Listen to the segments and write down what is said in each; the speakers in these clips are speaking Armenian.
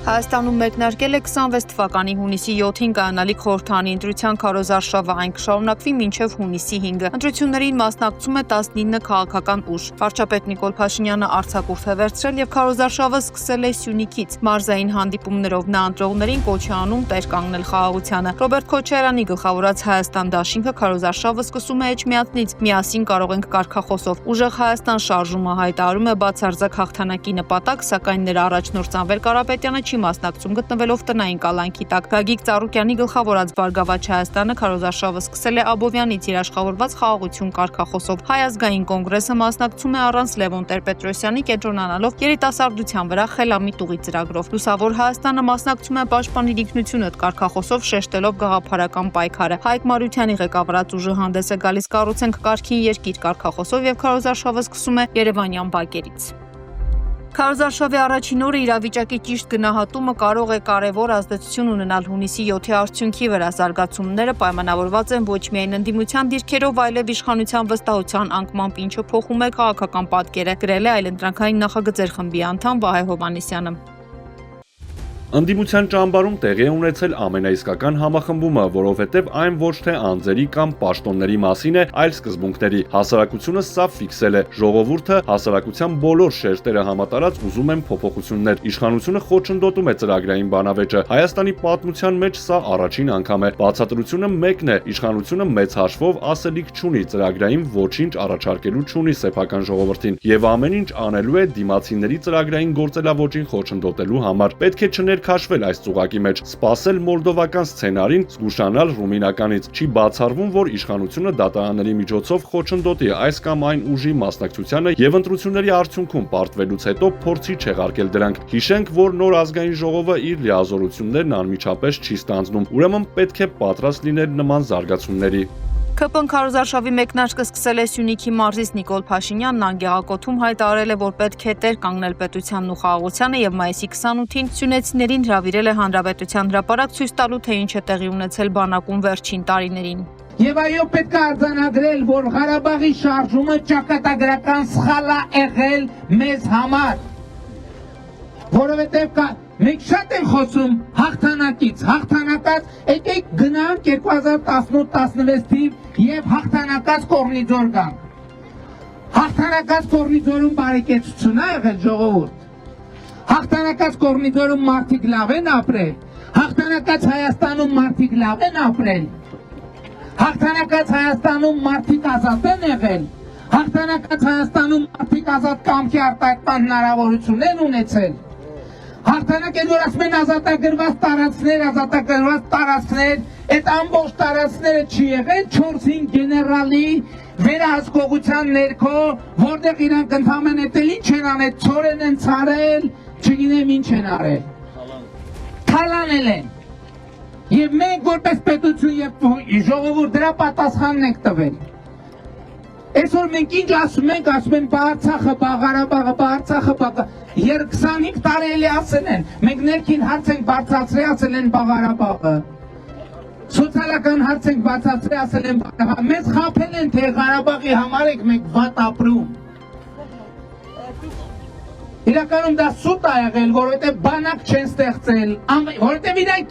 Հայաստանում մեկնարկել է 26 թվականի հունիսի 7-ին կայանալիք խորհրդարանի ընտրության քարոզարշավը, այն կշարունակվի մինչև հունիսի 5-ը։ Ընտրություններին մասնակցում է 19 քաղաքական ուժ։ Վարչապետ Նիկոլ Փաշինյանը արձակուրդ է վերցրել եւ քարոզարշավը սկսել է Սյունիքից։ Մարզային հանդիպումներով նա ընտրողներին կոչ է անում տեր կանգնել խաղաղությանը։ Ռոբերտ Քոչարյանի գլխավորած Հայաստան դաշինքը քարոզարշավը սկսում է Էջմիածնից։ Միասին կարող ենք կարգախոսով։ Ուժեղ Հայաստան շարժումը հայտարարում է բացարձակ հաղթանակի նպատակ, սակայն նրա առաջնորդ Սամվել Կարապետյանը չի մասնակցում գտնվելով տնային կալանքի տակ։ Գագիկ Ծառուկյանի գլխավորած Բարգավաճ Հայաստանը քարոզարշավը սկսել է Աբովյանից իր աշխատավորված խաղաղություն կարգախոսով։ Հայ ազգային կոնգրեսը մասնակցում է առանց Լևոն Տեր-Պետրոսյանի կենտրոնանալով երիտասարդության վրա խելամիտ ուղի ծրագրով։ Լուսավոր Հայաստանը մասնակցում է Պաշտպանիր ինքնությունդ կարգախոսով շեշտելով գաղափարական պայքարը։ Հայկ Մարությանի ղեկավարած ուժը հանդես է գալիս կառուցենք կարգին երկիր կարգախոսով եւ քարոզարշավը սկսում է Երևանյան բակերից։ Քարոզարշավի առաջին օրը իրավիճակի ճիշտ գնահատումը կարող է կարևոր ազդեցություն ունենալ հունիսի 7-ի արդյունքի վրա։ Զարգացումները պայմանավորված են ոչ միայն ընդդիմության դիրքերով, այլև իշխանության վստահության անկմամբ, ինչը փոխում է քաղաքական պատկերը, գրել է Այլընտրանքային նախագծեր խմբի անդամ Վահե Հովհաննիսյանը։ Ընդդիմության ճամբարում տեղի է ունեցել ամենաիսկական համախմբումը, որովհետև այն ոչ թե անձերի կամ պաշտոնների մասին է, այլ սկզբունքների։ Հասարակությունը սա ֆիքսել է։ Ժողովուրդը, հասարակության բոլոր շերտերը համատարած ուզում են փոփոխություններ։ Իշխանությունը խոչընդոտում է ծրագրային բանավեճը։ Հայաստանի պատմության մեջ սա առաջին անգամ է։ Բացատրությունը մեկն է՝ իշխանությունը մեծ հաշվով ասելիք չունի, ծրագրային ոչինչ առաջարկելու չունի սեփական ժողովրդին եւ ամեն ինչ անելու է դիմացիների ծրագրային գործելավոճին խոչընդոտելու համար։ Պետք է քաշվել այս ծուղակի մեջ, սпасել մոլդովական սցենարին, զգուշանալ ռումինականից։ Չի բացառվում, որ իշխանությունը դատարանների միջոցով խոչընդոտի այս կամ այն ուժի մասնակցությանը եւ ընտրությունների արդյունքում պարտվելուց հետո փորձի չեղարկել դրանք։ Հիշենք, որ նոր ազգային ժողովը իր լիազորություններն անմիջապես չի ստանձնում, ուրեմն պետք է պատրաստ լինել նման զարգացումների։ ԿՊ քարոզարշավի մեկնարկը սկսել է Սյունիքի մարզից Նիկոլ Փաշինյանն անգեղակոթում հայտարարել է, որ պետք է տեր կանգնել պետությանն ու խաղաղությանը եւ մայիսի 28-ին սյունեցիներին հրավիրել է Հանրապետության հրապարակ ցույց տալու, թե ինչ է տեղի ունեցել բանակում վերջին տարիներին։ Եվ այո, պետք է արձանագրել, որ Ղարաբաղի շարժումը ճակատագրական սխալ է եղել մեզ համար, որովհետեւ մենք շատ ենք խոսում հաղթանակից, հաղթանակած, եկեք գնանք 2018-16 թիվ եւ հաղթանակած Կորնիձոր գանք։ Հաղթանակած Կորնիձորում բարեկեցություն է եղել ժողովուրդ։ Հաղթանակած Կորնիձորում մարդիկ լավ են ապրել։ Հաղթանակած Հայաստանում մարդիկ լավ են ապրել։ Հաղթանակած Հայաստանում մարդիկ ազատ են եղել։ Հաղթանակած Հայաստանում մարդիկ ազատ կամքի արտահայտման հնարավորություն են ունեցել։ Հաղթանակ են, որ ասում են ազատագրված տարածքներ, այդ ամբողջ տարածքները չի եղել 4-5 գեներալի վերահսկողության ներքո, որտեղ իրանք ընդհանրեն էլ ինչ են անել, ցորեն են ցարել, չգիտեմ ինչ են արել։ Թալանել են։ Եվ մենք որպես պետություն եւ ժողովուրդ դրա պատասխանն ենք տվել։ Այսօր մենք ինչ ասում ենք Արցախը, Ղարաբաղը, 25 տարի էլի ասել են, մենք ներքին հարց ենք բարձրացրել, ասել են Ղարաբաղը, սոցիալական հարց ենք բարձրացրել, ասել են Ղարաբաղը, մեզ խաբել են, թե Ղարաբաղի համար ենք մենք վատ ապրում։ Իրականում դա սուտ է եղել, որովհետև բանակ չեն ստեղծել, որովհետև իրանք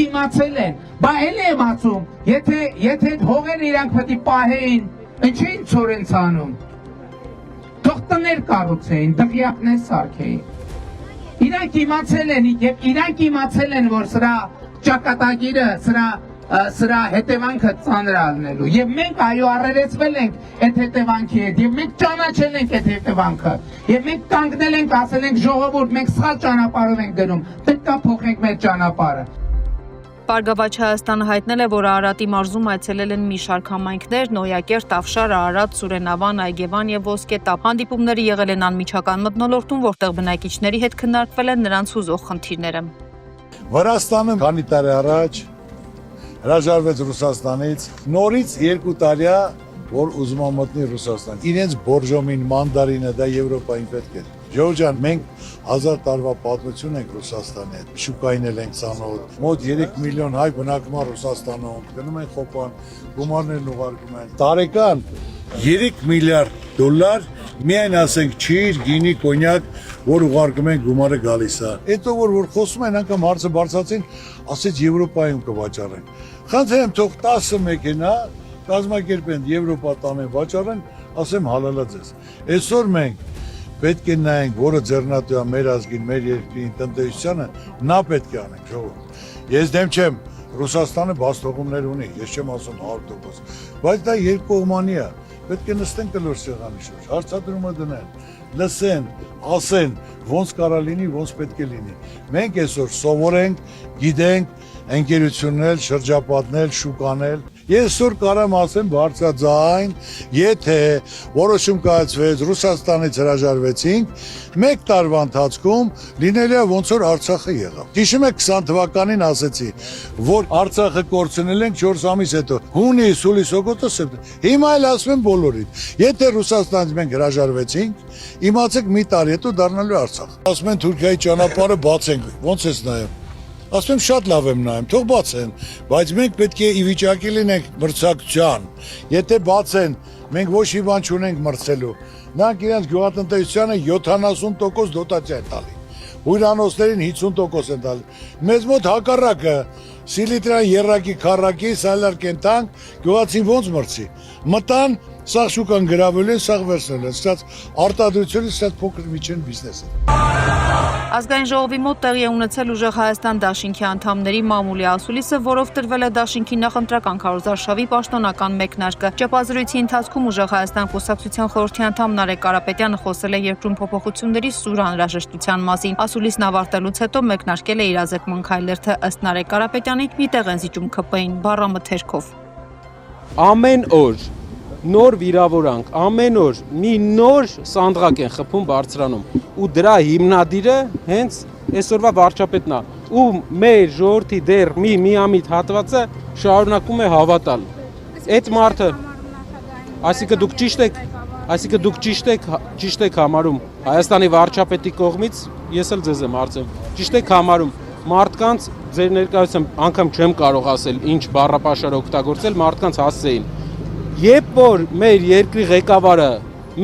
իմացել են, բա էլի եմ ասում, եթե հողերը իրանք պետք է պահեին, ինչ էին ցորեն ցանում։ Թող տներ կառուցեին, դղյակներ սարքեին։ Իրանք իմացել են, որ սրա ճակատագիրը, սրա հետևանքը ծանր ալնելու։ Եվ մենք այո առերեսվել ենք այդ հետևանքի հետ, եւ մենք ճանաչել ենք այդ հետևանքը։ Եվ մենք կանգնել ենք, ասել ենք ժողովուրդ, մենք սխալ ճանապարհով ենք գնում, պետք է փոխենք մեր ճանապարհը։ Բարգավաճ Հայաստանը հայտնել է, որ Արարատի մարզում այցելել են մի շարք համայնքներ՝ Նոյակերտ, Ավշար, Արարատ, Սուրենավան, Այգևան եւ Ոսկետապ։ Հանդիպումները եղել են անմիջական մթնոլորտում, որտեղ բնակիչների հետ քննարկվել են նրանց հուզող խնդիրները։ Վրաստանը քանի տարի առաջ հրաժարվեց Ռուսաստանից, նորից 2 տարի է, որ ուզում է մտնի Ռուսաստան։ Իրենց բորժոմին, մանդարինը դա Եվրոպային պետք է։ Ժողովուրդ ջան, մենք 1000 տարվա պատմություն ենք Ռուսաստանի հետ, շուկային էլ ենք ծանոթ, մոտ 3 միլիոն հայ բնակվում է Ռուսաստանում, գնում են խոպան, գումարներն ուղարկում են։ Տարեկան 3 միլիարդ դոլար, միայն ասենք ջիր, գինի, կոնյակ որ ուղարկում են գումարը գալիս է։ Հետո որ խոսում են անգամ հարցը բարձրացին, ասեց Եվրոպայում կվաճառեն։ Խնդրեմ թող 10 մեքենա կազմակերպեն Եվրոպա տանեն վաճառեն, ասեմ հալալա ձեզ։ Այսօր մենք պետք է նայենք, որը ձեռնատու է մեր ազգին, մեր երկրի տնտեսությանը, նա պետք է անենք, ժողովուրդ։ Ես դեմ չեմ, Ռուսաստանը բաստողումներ ունի, ես չեմ ասում 100%, բայց դա երկկողմանի է, պետք է նստեն կլոր սեղանի շուրջ, հարցադրումը դնեն, լսեն, ասեն, ոնց կարա լինի, ոնց պետք է լինի։ Մենք այսօր սովորենք, գիտենք, ընկերություններ, շրջապատներ, շուկաներ։ Ես այսօր կարամ ասեմ բարձրաձայն, եթե որոշում կայացվեց Ռուսաստանից հրաժարվեցինք, 1 տարվա ընթացքում լինել է ոնց որ Արցախը եղավ։ Հիշում եք 20 թվականին ասեցի, որ Արցախը կորցնել ենք 4 ամիս հետո։ Հունիս, հուլիս, օգոստոս, սեպտեմբեր։ Հիմա էլ ասում եմ բոլորին, եթե Ռուսաստանից մենք հրաժարվեցինք, իմացեք մի տարի հետո դառնալու Արցախ։ Ասում են Թուրքիայի ճանապարհը բացենք, ոնց էս նայում։ Ասում եմ շատ լավ եմ նայում, թող բացեն, բայց մենք պետք է ի վիճակի լինենք մրցակցության։ Եթե բացեն, մենք ոչ մի բան չունենք մրցելու։ Նրանք իրենց գյուղատնտեսությանը 70% դոտացիա են տալի։ Հյուրանոցներին 50% են տալի։ Մեզ մոտ հակառակը Սիլիտրան երրակի քառակի սալար կենտանք գյուղացին ոնց մրցի։ Մտան սաղ շուկան գրավել են, սաղ վերցնել են, ստաց արտադրությունը ստաց փոքր միջին բիզնես է։ Ազգային ժողովի մոտ տեղի է ունեցել ուժեղ Հայաստան դաշինքի անդամների մամուլի ասուլիսը, որով տրվել է դաշինքի նախընտրական քարոզարշավի պաշտոնական մեկնարկը։ Ճեպազրույցի ընթացքում ուժեղ Հայաստան կուսակցության խորհրդի անդամ Նարեկ Կարապետյանը խոսել է երկրում փոփոխությունների սուր անհրաժեշտության մասին։ Ասուլիսն ավարտելուց հետո մեկնարկել է իրազեկման քայլեր, թե ըստ Նարեկ Կարապետյանի մի տեղ են զիջում ԿՊ-ին բառամթերքով։ Ամեն օր նոր վիրավորանք, ամեն օր մի նոր սանդղակ են խփում բարձրանում ու դրա հիմնադիրը հենց այսօրվա վարչապետն է ու մեր ժողովրդի դեռ մի միամիտ հատվածը շարունակում է հավատալ այդ մարդը այսինքն դուք ճիշտ եք համարում Հայաստանի վարչապետի կողմից ես էլ ձեզ եմ հարցնում ճիշտ եք համարում մարդկանց ձեր ներկայությամբ անգամ չեմ կարող ասել ինչ բառապաշար օգտագործել մարդկանց հասցեին Երբ որ մեր երկրի ղեկավարը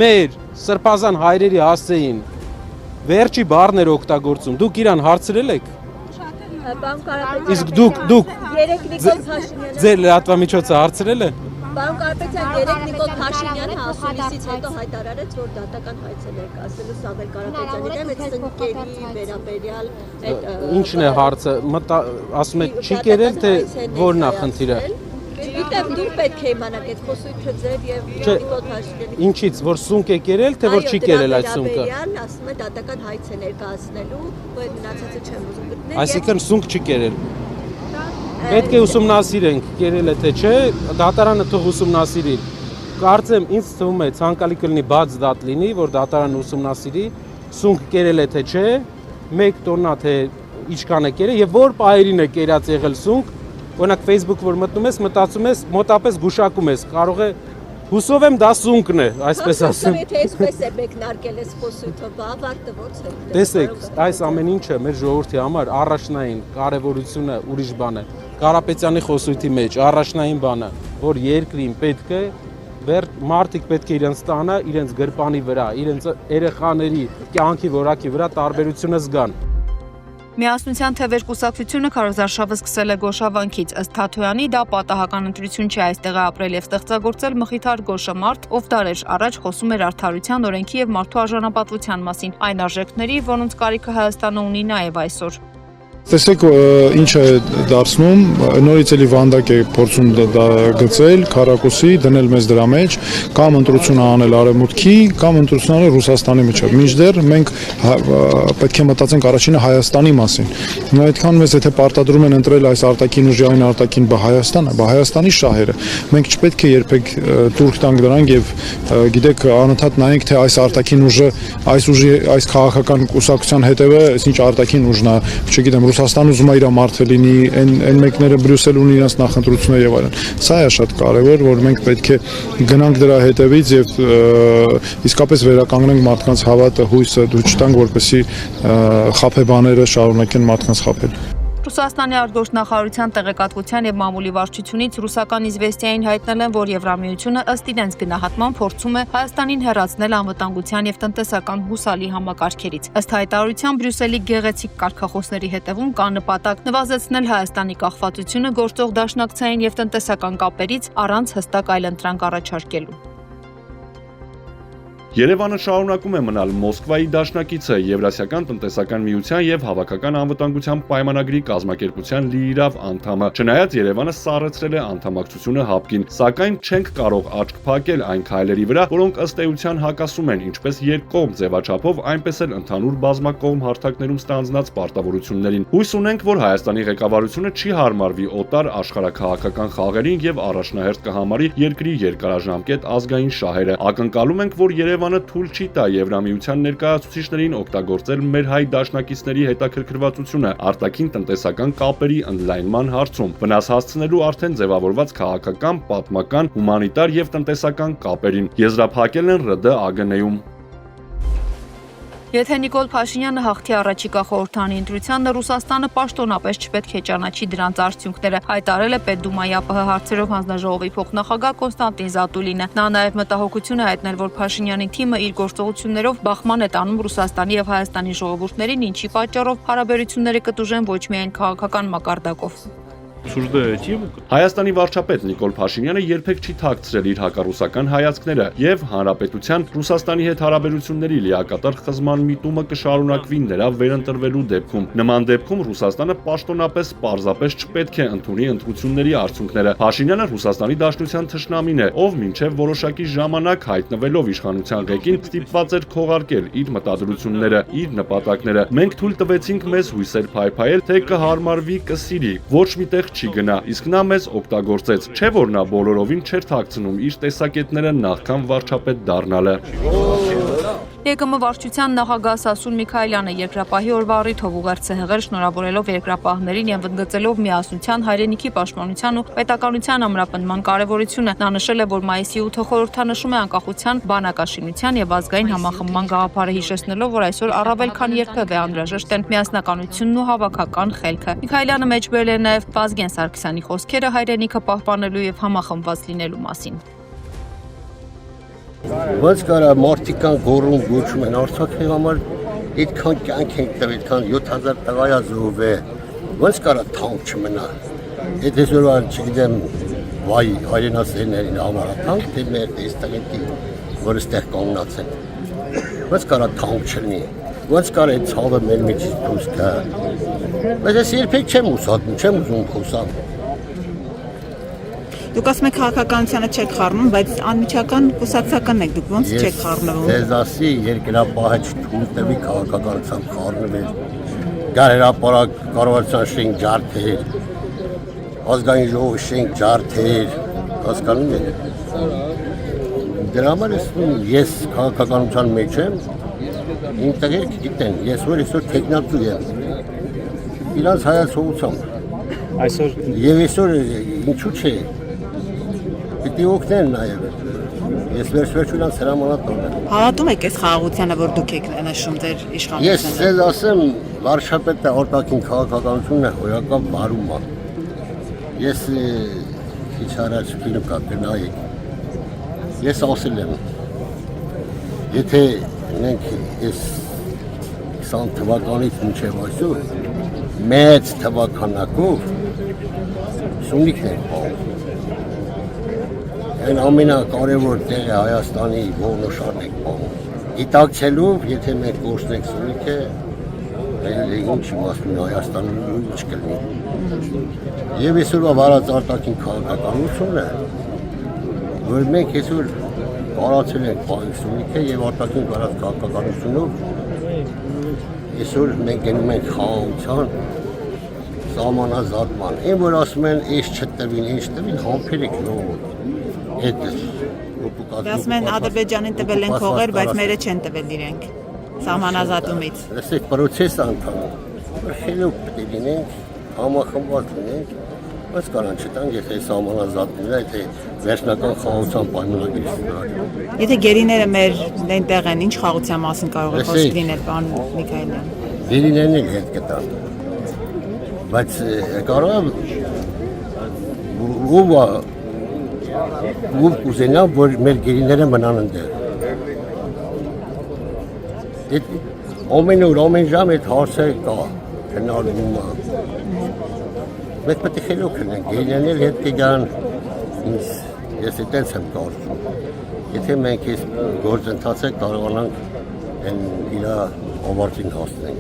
մեր սրբազան հայրերի հասցեին վերջի բառներ օգտագործում, դուք իրան հարցրել եք։ Պարոն Կարապետյան, իսկ դուք երեք Նիկոլ Փաշինյանը ձեր լրատվամիջոցը հարցրել է։ Պարոն Կարապետյան, երեք Նիկոլ Փաշինյանը ասուլիսից հետո հայտարարեց, որ դատական հայց է ներկայացնելու Սամվել Կարապետյանի դեմ այդ սնկերի վերաբերյալ այդ Ինչն է հարցը, ասում եք չի կերել թե որն է խնդիրը։ Գիտեմ, դուք պետք է իմանաք այդ խոսույթը ձեր եւ Նիկոլ Փաշինյանի։ Ինչից, որ սունկ է կերել, թե որ չի կերել այդ սունկը։ Ասում է դատական հայց է ներկայացնելու, որ մնացածը չեմ ուզում գտնել։ Այսինքն սունկ չի կերել։ Պետք է ուսումնասիրենք, կերել է թե չէ, դատարանը թող ուսումնասիրի։ Կարծեմ, ինձ թվում է ցանկալի կլինի բաց դատ լինի, որ դատարանը ուսումնասիրի, սունկ կերել է թե չէ, 1 տոննա թե ինչքան է կերել եւ որ պահերին է կերած եղել սունկ։ Օրինակ Facebook որ մտնում ես, մտածում ես, մոտապես գուշակում ես, կարող է հուսով եմ դա սունկն է, այսպես ասեմ։ Եթե այսպես է մեկնարկել այս խոսույթը, ավարտը ո՞նց է։ Տեսեք, այս ամեն ինչը մեր ժողովրդի համար առաջնային կարևորությունը ուրիշ բան է։ Կարապետյանի խոսույթի մեջ առաջնային բանը, որ երկրին պետք է մարդիկ պետք է իրենց տանը, իրենց գրպանի վրա, իրենց երեխաների կյանքի որակի վրա տարբերությունը զգան։ Միասնության թևեր կուսակցությունը քարոզարշավը սկսել է Գոշավանքից, ըստ Թաթոյանի դա պատահական ընտրություն չի, այստեղ է ապրել եւ ստեղծագործել Մխիթար Գոշամարտ, ով դարեր առաջ խոսում էր արդարության, օրենքի եւ մարդու արժանապատվության մասին, այն արժեքների, որոնց կարիքը Հայաստանը ունի նաեւ այսօր։ Տեսեք ինչ է դարձնում, նորից էլի վանդակ է փորձում գծել, քառակուսի, դնել մեզ դրա մեջ, կամ ընտրություն անել արևմուտքի, կամ ընտրություն անել Ռուսաստանի միջև։ Մինչդեռ մենք պետք է մտածենք առաջինը Հայաստանի մասին։ Այդքան մեզ եթե պարտադրում են ընտրել այս արտաքին ուժի այն արտաքին Հայաստանը, Հայաստանի շահերը, մենք չպետք է երբեք տուրք տանք դրանք եւ գիտեք անընդհատ նայենք թե այս արտաքին ուժը, այս ուժի, այս քաղաքական կուսակցության հետևը, այսինչ արտաքին ուժն է, չգիտեմ Ռուսաստանը ուզում է իր մարդը լինի, այն մեկները Բրյուսել ունի իրենց նախընտրությունները եւ այլն։ Սա է շատ կարեւոր, որ մենք պետք է գնանք դրա հետևից եւ իսկապես վերականգնենք մարդկանց հավատը, հույսը, դու չտանք որպեսի խաբեբաները շարունակեն մարդկանց խաբել։ Ռուսաստանի արտգործնախարարության տեղեկատվության եւ մամուլի վարչությունից ռուսական իզվեստիային հայտնել են, որ Եվրամիությունը ըստ իրենց գնահատման փորձում է Հայաստանին հեռացնել անվտանգության եւ տնտեսական հուսալի համակարգերից։ Ըստ հայտարարության Բրյուսելի գեղեցիկ կարգախոսների հետևում կա նպատակ նվազեցնել Հայաստանի կախվածությունը գործող դաշնակցային եւ տնտեսական կապերից առանց հստակ այլընտրանք առաջարկելու։ Երևանը շարունակում է մնալ Մոսկվայի դաշնակիցը Եվրասիական տնտեսական միության եւ Հավաքական անվտանգության պայմանագրի կազմակերպության լիիրավ անդամը։ Չնայած Երևանը սառեցրել է անդամակցությունը ՀԱՊԿ-ին, սակայն չենք կարող աչք փակել այն քայլերի վրա, որոնք ըստ էության հակասում են ինչպես երկկողմ ձևաչափով, այնպես էլ ընդհանուր բազմակողմ հարթակներում ստանձնած պարտավորություններին։ Հույս ունենք, որ Հայաստանի ղեկավարությունը չի հարմարվի օտար աշխարհաքաղաքական խաղերին եւ առաջնահերթ կհամարի երկրի երկարաժամկետ ազգային շահերը։ Ակնկալում ենք, որ Երևանը թույլ չի տա Եվրամիության ներկայացուցիչներին օգտագործել մեր հայ դաշնակիցների հետաքրքրվածությունը արտաքին տնտեսական կապերի ընդլայնման հարցում, վնաս հասցնելու արդեն ձևավորված քաղաքական, պատմական, հումանիտար եւ տնտեսական կապերին։ Եզրափակել են ՌԴ ԱԳՆ-ում։ Եթե Նիկոլ Փաշինյանը հաղթի առաջիկա խորհրդանի ընտրությանը, Ռուսաստանը պաշտոնապես չպետք է ճանաչի դրանց արդյունքները, հայտարարել է Պետդումայի ԱՊՀ հարցերով հանձնաժողովի փոխնախագահ Կոնստանտին Զատուլինը։ Նա նաև մտահոգություն է հայտնել, որ Փաշինյանի թիմը իր գործողություններով բախման է տանում Ռուսաստանի եւ Հայաստանի ժողովուրդներին, ինչի պատճառով հարաբերությունները կտուժեն ոչ միայն քաղաքական մակարդակով։ Հայաստանի վարչապետ Նիկոլ Փաշինյանը երբեք չի թաքցրել իր հակառուսական հայացքները եւ հանրապետության Ռուսաստանի հետ հարաբերությունների լիակատար խզման միտումը կշարունակվի նրա վերընտրվելու դեպքում։ Նման դեպքում Ռուսաստանը պաշտոնապես պարզապես չպետք է ընդունի ընտրությունների արդյունքները։ Փաշինյանը Ռուսաստանի Դաշնության թշնամին է, ով մինչև որոշակի ժամանակ հայտնվելով իշխանության ղեկին ստիպված էր քողարկել իր մտադրությունները, իր նպատակները։ Մենք թույլ տվեցինք մեզ հույսեր փայփայել, թե կհարմարվի, կսիրի, ոչ միտեղ չի գնա, իսկ նա մեզ օգտագործեց, չէ որ նա բոլորովին չէր թաքցնում իր տեսակետները նախքան վարչապետ դառնալը։ ԵԿՄ վարչության նախագահ Սասուն Միքայելյանը երկրապահի օրվա առիթով ուղերձ է հղել շնորհավորելով երկրապահներին եւ ընդգծելով միասնության, հայրենիքի պաշտպանության ու պետականության ամրապնդման կարեւորությունը։ Նա նշել է, որ մայիսի 8-ը խորհրդանշում է անկախության, բանակաշինության եւ ազգային համախմբման գաղափարը, հիշեցնելով, որ այսօր առավել քան երբևէ անհրաժեշտ են միասնականությունն ու հավաքական խելքը։ Միքայելյանը մեջբերել է նաեւ Վազգեն Սարգսյանի խոսքերը հայրենիքը պահպանելու եւ համախմբված լինելու մասին։ Ոնց կարա մարդիկան գոռում գոչում են Արցախի համար այդքան կյանք ենք տվել, այդքան 7000 տղայա զոհվել է, ոնց կարա թանկ չմնա։ Եթե զորալ չգիտեմ վայ հայրենասերներին համար թանկ թե մեր տեստակետի, որ ստեղ կանգնած են։ Ոնց կարա թանկ չլինի, ոնց կարա այդ ցավը մեր մեջից դուրս գա։ Բայց ես երբեք չեմ ուսանում, չեմ ուզում խոսալ։ Դուք ասում եք քաղաքականությանը չեք խառնում, բայց անմիջական կուսակցական եք դուք, ոնց չեք խառնվում։ Ես ասի երկրապահը չթույլ տվի քաղաքականությամբ խառնվել։ Գարերապարակ կառավարության շենք ջարդեր, ազգային ժողովի շենք ջարդեր, հասկանում եք։ Դրա համար ես քաղաքականության մեջ եմ, իմ տղերք գիտեն, ես որ այսօր տեխնացու եմ։ Իրանց հայացողությամբ։ Այսօր Եվ այսօր ինչու՞ չէ։ Պիտի օգնեն նաև։ Ես վերջերս հրամանատ տոնեմ։ Հավատում եք այս խաղաղությանը, որ դուք եք նշում ձեր իշխանությունը։ Ես ձեզ ասեմ, վարչապետը արտաքին քաղաքականությունն է հորական բարում է։ Ես քիչ առաջ ֆիլմ կա գնայեք։ Ես ասել եմ, եթե մենք այս 20 թվականից մինչև այսօր մեծ թվականակով Սյունիքն ենք պահում։ Այն ամենակարևոր տեղը Հայաստանի ողնուշարն ենք պահում։ Գիտակցելով, եթե մենք գործնենք Սյունիքը, ինչ իմաստուն Հայաստանում ինչ կլինի։ Եվ այսօրվա վարած արտաքին քաղաքականությունը, որ մենք այսօր կարացել ենք պահել Սյունիքը եւ արտաքին վարած քաղաքականությունով այսօր մենք գնում ենք խաղաղության, սահմանազատման։ Այն որ ասում են, այս չտվին, ինչ տվին, համբեր եք նոր։ Ասում են Ադրբեջանին տվել են հողեր, բայց մերը չեն տվել իրենք սահմանազատումից։ Լսեք, պրոցես ընթանում։ Խելոք պետք է լինենք, համախմբված լինենք, բայց կարան չտանք, եթե սահմանազատումն է, եթե վերջնական խաղաղության պայմանագրից ստանալու։ Եթե գերիները մեր այնտեղ են, ինչ խաղաղության մասին կարող է խոսք լինել, պարոն Միքայելյան։ Գերիներն էլ հետ կտան։ բայց կարող ում կուզենա, որ մեր գերիները մնան ընդեղ։ Ամեն օր, ամեն ժամ այդ հարցը կա, քննարկվում է։ Մենք պետք է խելոք լինենք, գերիներն հետ կգան, ես այդպես եմ կարծում։ Եթե մենք այս գործընթացը կարողանանք իր ավարտին հասնենք։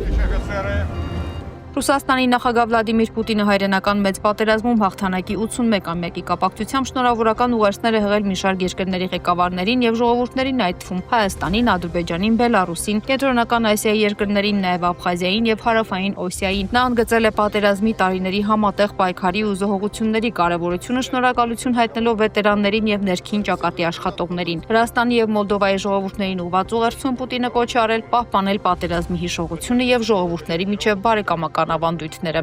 Ռուսաստանի նախագահ Վլադիմիր Պուտինը հայրենական մեծ պատերազմում հաղթանակի 81-ամյակի կապակցությամբ շնորհավորական ուղերձներ է հղել մի շարք երկրների ղեկավարներին եւ ժողովուրդներին, այդ թվում Հայաստանին, Ադրբեջանին, Բելարուսին, Կենտրոնական Ասիայի երկրներին, նաեւ Աբխազիային եւ Հարավային Օսիային։ Նա ընդգծել է պատերազմի տարիների համատեղ պայքարի ու զոհողությունների կարեւորությունը, շնորհակալություն հայտնելով վետերաններին եւ ներքին ճակատի աշխատողներին։ Վրաստանի եւ Մոլդովայի ժողովուրդներին ուղղված ուղերձում Պուտինը կոչ արել պահպանել պատերազմի հիշողությունը եւ ժողովուրդների միջև բարեկամական ավանդույթները։